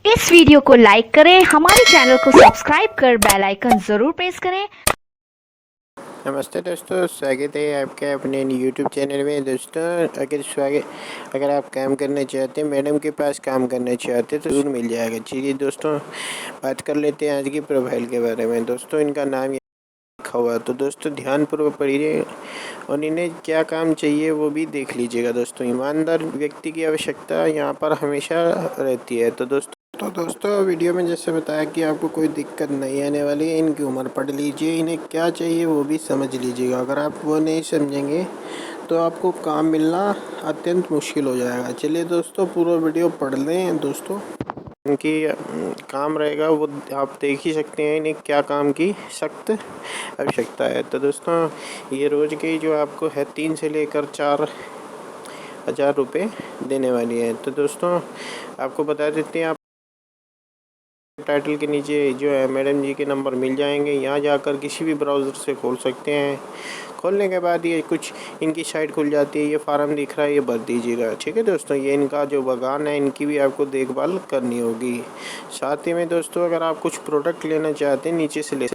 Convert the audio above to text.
इस वीडियो को लाइक करें, हमारे चैनल को सब्सक्राइब कर बेल आइकन जरूर प्रेस करें। नमस्ते दोस्तों, स्वागत है आपका अपने यूट्यूब चैनल में। दोस्तों अगर आप काम करना चाहते हैं, मैडम के पास काम करना चाहते हैं तो जरूर मिल जाएगा। चलिए दोस्तों, बात कर लेते हैं आज की प्रोफाइल के बारे में। दोस्तों इनका नाम लिखा हुआ, तो दोस्तों ध्यानपूर्वक पढ़िए और इन्हें क्या काम चाहिए वो भी देख लीजिएगा। दोस्तों ईमानदार व्यक्ति की आवश्यकता यहाँ पर हमेशा रहती है। तो दोस्तों वीडियो में जैसे बताया कि आपको कोई दिक्कत नहीं आने वाली है। इनकी उम्र पढ़ लीजिए, इन्हें क्या चाहिए वो भी समझ लीजिएगा। अगर आप वो नहीं समझेंगे तो आपको काम मिलना अत्यंत मुश्किल हो जाएगा। चलिए दोस्तों, पूरा वीडियो पढ़ लें। दोस्तों इनकी काम रहेगा वो आप देख ही सकते हैं, इन्हें क्या काम की सख्त आवश्यकता है। तो दोस्तों ये रोज़ की जो आपको है 3 से लेकर 4,000 रुपये देने वाली है। तो दोस्तों आपको बता देते हैं, आप टाइटल के नीचे जो है मैडम जी के नंबर मिल जाएंगे। यहाँ जाकर किसी भी ब्राउज़र से खोल सकते हैं। खोलने के बाद ये कुछ इनकी साइट खुल जाती है। ये फार्म दिख रहा है, ये भर दीजिएगा। ठीक है दोस्तों, ये इनका जो बागान है इनकी भी आपको देखभाल करनी होगी। साथ ही में दोस्तों अगर आप कुछ प्रोडक्ट लेना चाहते हैं नीचे से ले